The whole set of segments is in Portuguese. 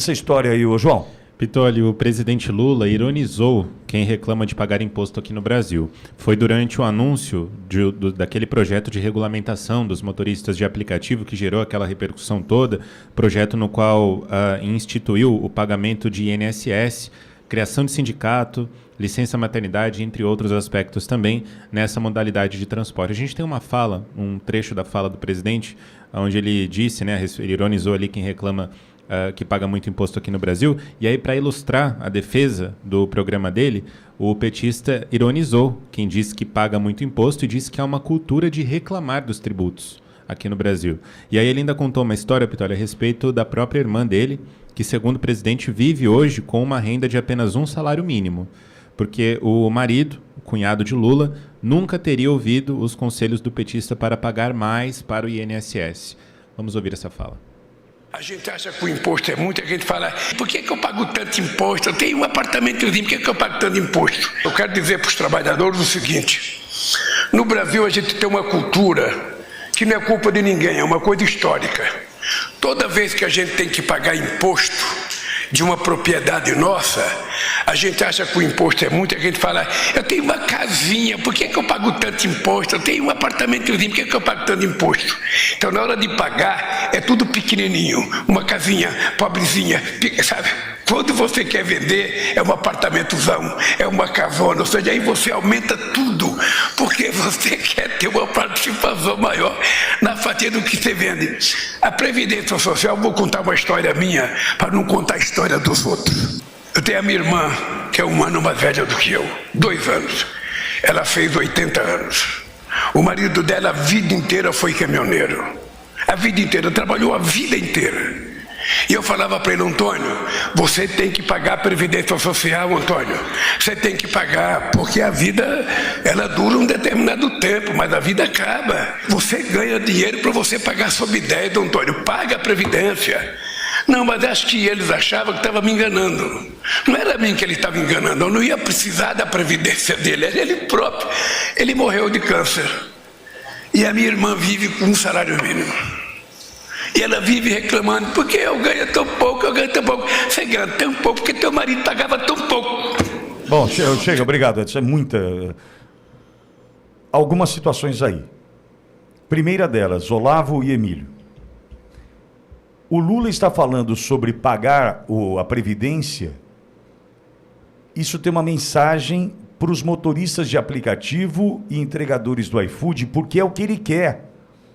Essa história aí, ô João. Pitoli, o presidente Lula ironizou quem reclama de pagar imposto aqui no Brasil. Foi durante o anúncio daquele projeto de regulamentação dos motoristas de aplicativo que gerou aquela repercussão toda, projeto no qual instituiu o pagamento de INSS, criação de sindicato, licença maternidade, entre outros aspectos também, nessa modalidade de transporte. A gente tem uma fala, um trecho da fala do presidente, onde ele disse, né, ele ironizou ali quem reclama que paga muito imposto aqui no Brasil, e aí para ilustrar a defesa do programa dele, o petista ironizou quem disse que paga muito imposto e disse que há uma cultura de reclamar dos tributos aqui no Brasil. E aí ele ainda contou uma história, Pitoli, a respeito da própria irmã dele, que segundo o presidente vive hoje com uma renda de apenas um salário mínimo, porque o marido, o cunhado de Lula, nunca teria ouvido os conselhos do petista para pagar mais para o INSS. Vamos ouvir essa fala. A gente acha que o imposto é muito, a gente fala, por que eu pago tanto imposto? Eu tenho um apartamentozinho, por que eu pago tanto imposto? Eu quero dizer para os trabalhadores o seguinte, no Brasil a gente tem uma cultura que não é culpa de ninguém, é uma coisa histórica. Toda vez que a gente tem que pagar imposto de uma propriedade nossa, a gente acha que o imposto é muito, a gente fala, eu tenho uma casinha, por que eu pago tanto imposto? Eu tenho um apartamentozinho, por que eu pago tanto imposto? Então, na hora de pagar, é tudo pequenininho, uma casinha pobrezinha, sabe? Quando você quer vender, é um apartamentozão, é uma casona, ou seja, aí você aumenta tudo, porque você quer ter uma participação maior na fatia do que você vende. A Previdência Social, vou contar uma história minha, para não contar a história dos outros. Eu tenho a minha irmã, que é 1 ano mais velha do que eu, 2 anos. Ela fez 80 anos. O marido dela a vida inteira foi caminhoneiro. A vida inteira, trabalhou a vida inteira. E eu falava para ele, Antônio, você tem que pagar a Previdência Social, Antônio. Você tem que pagar, porque a vida, ela dura um determinado tempo, mas a vida acaba. Você ganha dinheiro para você pagar sob ideia, Antônio. Paga a Previdência. Não, mas acho que eles achavam que estava me enganando. Não era a mim que ele estava enganando, eu não ia precisar da previdência dele, era ele próprio. Ele morreu de câncer. E a minha irmã vive com um salário mínimo. E ela vive reclamando, porque eu ganho tão pouco, eu ganho tão pouco. Você ganha tão pouco porque teu marido pagava tão pouco. Bom, chega, obrigado. Isso é muita... Algumas situações aí. Primeira delas, Olavo e Emílio. O Lula está falando sobre pagar a Previdência. Isso tem uma mensagem para os motoristas de aplicativo e entregadores do iFood, porque é o que ele quer.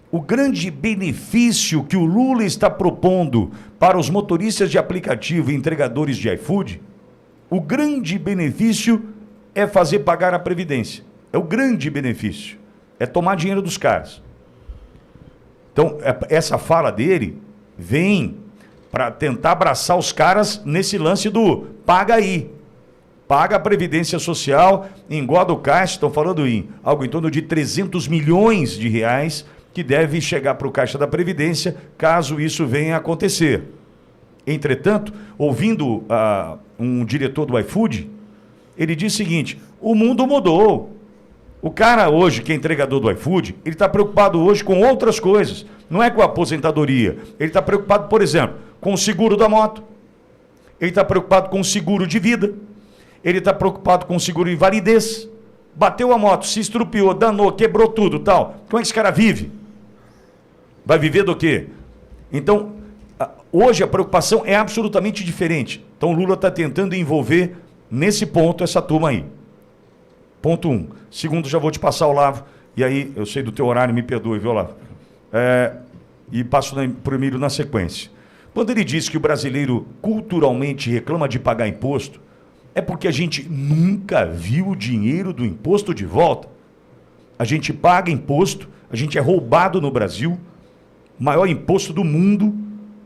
O grande benefício que o Lula está propondo para os motoristas de aplicativo e entregadores de iFood, o grande benefício é fazer pagar a Previdência. É o grande benefício. É tomar dinheiro dos caras. Então, essa fala dele vem para tentar abraçar os caras nesse lance do paga aí. Paga a Previdência Social, engorda o caixa, estão falando em algo em torno de 300 milhões de reais que deve chegar para o caixa da Previdência, caso isso venha a acontecer. Entretanto, ouvindo um diretor do iFood, ele diz o seguinte, o mundo mudou. O cara hoje, que é entregador do iFood, ele está preocupado hoje com outras coisas. Não é com a aposentadoria. Ele está preocupado, por exemplo, com o seguro da moto. Ele está preocupado com o seguro de vida. Ele está preocupado com o seguro de invalidez. Bateu a moto, se estrupiou, danou, quebrou tudo, tal. Como é que esse cara vive? Vai viver do quê? Então, hoje a preocupação é absolutamente diferente. Então, o Lula está tentando envolver nesse ponto essa turma aí. Ponto 1. Segundo, já vou te passar, Olavo, e aí eu sei do teu horário, me perdoe, viu, Olavo? E passo para o Emílio na sequência. Quando ele diz que o brasileiro culturalmente reclama de pagar imposto, é porque a gente nunca viu o dinheiro do imposto de volta. A gente paga imposto, a gente é roubado no Brasil, maior imposto do mundo,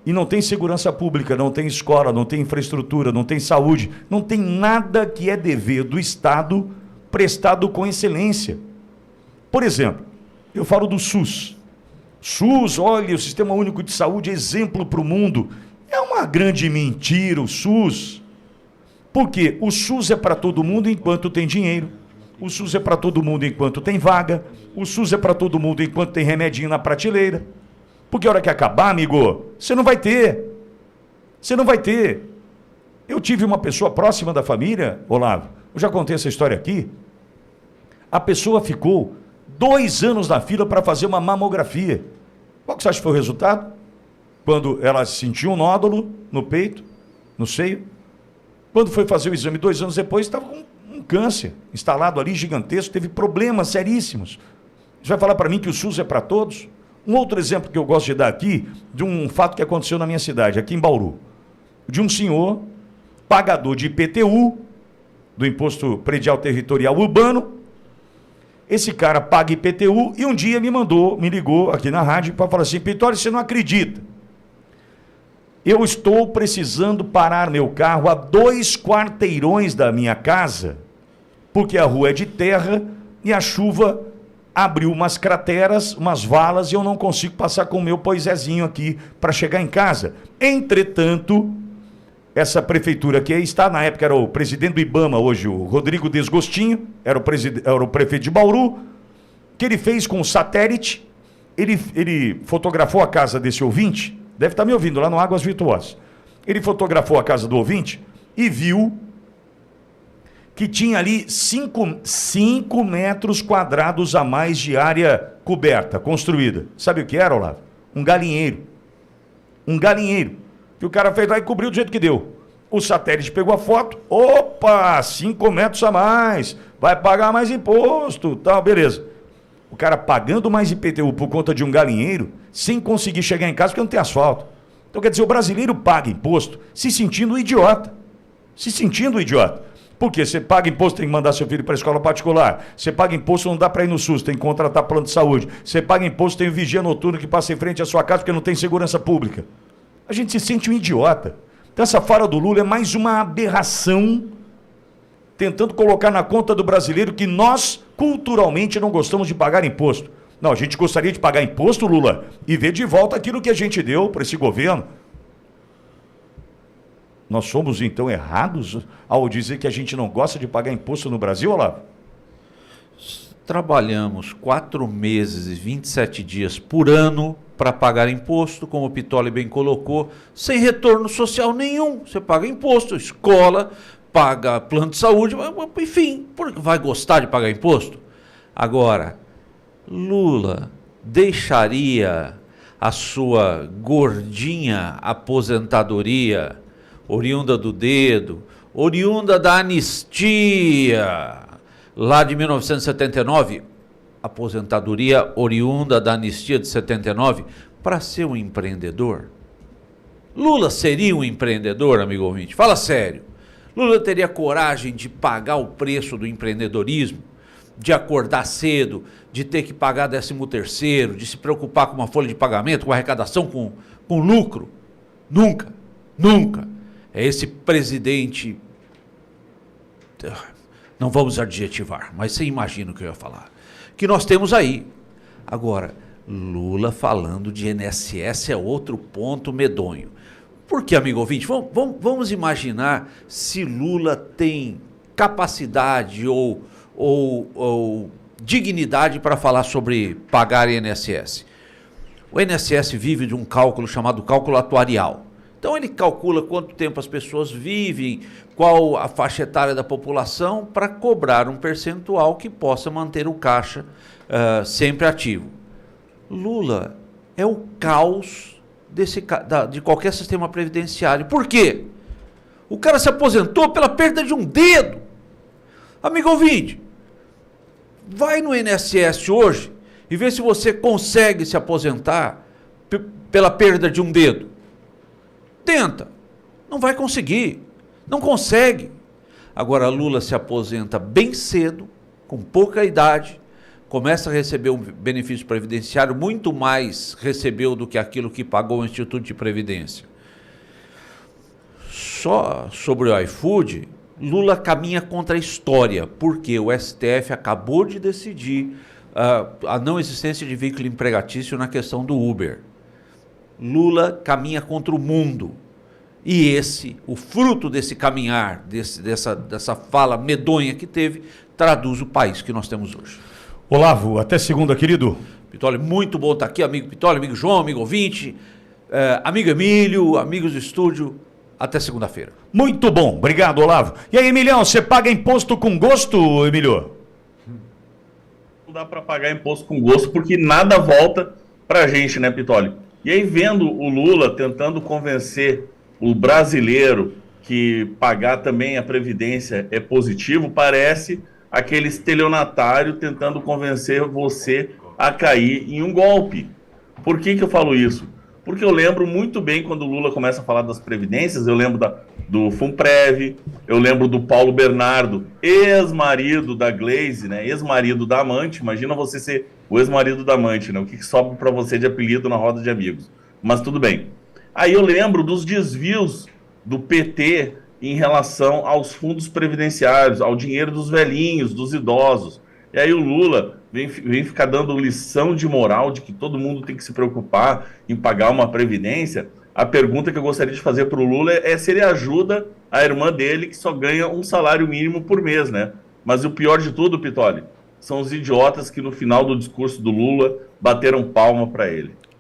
e não tem segurança pública, não tem escola, não tem infraestrutura, não tem saúde, não tem nada que é dever do Estado prestado com excelência. Por exemplo, eu falo do SUS. SUS, olha, o Sistema Único de Saúde é exemplo para o mundo. É uma grande mentira o SUS. Porque o SUS é para todo mundo enquanto tem dinheiro. O SUS é para todo mundo enquanto tem vaga. O SUS é para todo mundo enquanto tem remedinho na prateleira. Porque a hora que acabar, amigo, você não vai ter. Você não vai ter. Eu tive uma pessoa próxima da família, Olavo, eu já contei essa história aqui. A pessoa ficou 2 anos na fila para fazer uma mamografia. Qual que você acha que foi o resultado? Quando ela sentiu um nódulo no peito, no seio. Quando foi fazer o exame 2 anos depois, estava com um câncer instalado ali, gigantesco, teve problemas seríssimos. Você vai falar para mim que o SUS é para todos? Um outro exemplo que eu gosto de dar aqui, de um fato que aconteceu na minha cidade, aqui em Bauru. De um senhor, pagador de IPTU, do Imposto Predial Territorial Urbano. Esse cara paga IPTU e um dia me ligou aqui na rádio para falar assim: Pitório, você não acredita. Eu estou precisando parar meu carro a 2 quarteirões da minha casa, porque a rua é de terra e a chuva abriu umas crateras, umas valas, e eu não consigo passar com o meu poisézinho aqui para chegar em casa. Entretanto, essa prefeitura que aí está, na época era o presidente do IBAMA, hoje o Rodrigo Desgostinho, era o prefeito de Bauru, que ele fez com o satélite, ele fotografou a casa desse ouvinte, deve estar me ouvindo lá no Águas Virtuosas. Ele fotografou a casa do ouvinte e viu que tinha ali 5 metros quadrados a mais de área coberta, construída. Sabe o que era, Olavo? Um galinheiro. Um galinheiro. Que o cara fez lá e cobriu do jeito que deu. O satélite pegou a foto. Opa, 5 metros a mais. Vai pagar mais imposto, tal, beleza. O cara pagando mais IPTU por conta de um galinheiro, sem conseguir chegar em casa porque não tem asfalto. Então, quer dizer, o brasileiro paga imposto se sentindo idiota. Se sentindo idiota. Porque você paga imposto, tem que mandar seu filho para a escola particular. Você paga imposto, não dá para ir no SUS, tem que contratar plano de saúde. Você paga imposto, tem o vigia noturno que passa em frente à sua casa porque não tem segurança pública. A gente se sente um idiota. Então essa fala do Lula é mais uma aberração, tentando colocar na conta do brasileiro que nós, culturalmente, não gostamos de pagar imposto. Não, a gente gostaria de pagar imposto, Lula, e ver de volta aquilo que a gente deu para esse governo. Nós somos, então, errados ao dizer que a gente não gosta de pagar imposto no Brasil, Olavo? Trabalhamos 4 meses e 27 dias por ano para pagar imposto, como o Pittoli bem colocou, sem retorno social nenhum. Você paga imposto, escola, paga plano de saúde, enfim, vai gostar de pagar imposto? Agora, Lula deixaria a sua gordinha aposentadoria oriunda do dedo, oriunda da anistia, lá de 1979, aposentadoria oriunda da anistia de 79, para ser um empreendedor? Lula seria um empreendedor, amigo ouvinte? Fala sério. Lula teria coragem de pagar o preço do empreendedorismo, de acordar cedo, de ter que pagar 13º, de se preocupar com uma folha de pagamento, com arrecadação, com lucro? Nunca, nunca. É esse presidente, não vamos adjetivar, mas você imagina o que eu ia falar, que nós temos aí. Agora, Lula falando de INSS é outro ponto medonho. Por que, amigo ouvinte? Vamos imaginar se Lula tem capacidade ou dignidade para falar sobre pagar INSS. O INSS vive de um cálculo chamado cálculo atuarial. Então ele calcula quanto tempo as pessoas vivem, qual a faixa etária da população, para cobrar um percentual que possa manter o caixa sempre ativo. Lula é o caos de qualquer sistema previdenciário. Por quê? O cara se aposentou pela perda de um dedo. Amigo ouvinte, vai no INSS hoje e vê se você consegue se aposentar pela perda de um dedo. Tenta, não vai conseguir, não consegue. Agora Lula se aposenta bem cedo, com pouca idade, começa a receber um benefício previdenciário, muito mais recebeu do que aquilo que pagou o Instituto de Previdência. Só sobre o iFood, Lula caminha contra a história, porque o STF acabou de decidir a não existência de vínculo empregatício na questão do Uber. Lula caminha contra o mundo. E o fruto desse caminhar, dessa fala medonha que teve, traduz o país que nós temos hoje. Olavo, até segunda, querido. Pittoli, muito bom estar aqui, amigo Pittoli, amigo João, amigo ouvinte, amigo Emílio, amigos do estúdio. Até segunda-feira. Muito bom, obrigado, Olavo. E aí, Emilião, você paga imposto com gosto, Emílio? Não dá para pagar imposto com gosto porque nada volta para a gente, né, Pitoli? E aí, vendo o Lula tentando convencer o brasileiro que pagar também a Previdência é positivo, parece aquele estelionatário tentando convencer você a cair em um golpe. Por que eu falo isso? Porque eu lembro muito bem quando o Lula começa a falar das previdências, eu lembro do Funprev, eu lembro do Paulo Bernardo, ex-marido da Glaze, né? Ex-marido da amante. Imagina você ser o ex-marido da amante, né? O que sobra para você de apelido na roda de amigos. Mas tudo bem. Aí eu lembro dos desvios do PT em relação aos fundos previdenciários, ao dinheiro dos velhinhos, dos idosos. E aí o Lula vem ficar dando lição de moral de que todo mundo tem que se preocupar em pagar uma previdência. A pergunta que eu gostaria de fazer para o Lula é se ele ajuda a irmã dele, que só ganha um salário mínimo por mês, né? Mas o pior de tudo, Pitoli, são os idiotas que no final do discurso do Lula bateram palma para ele.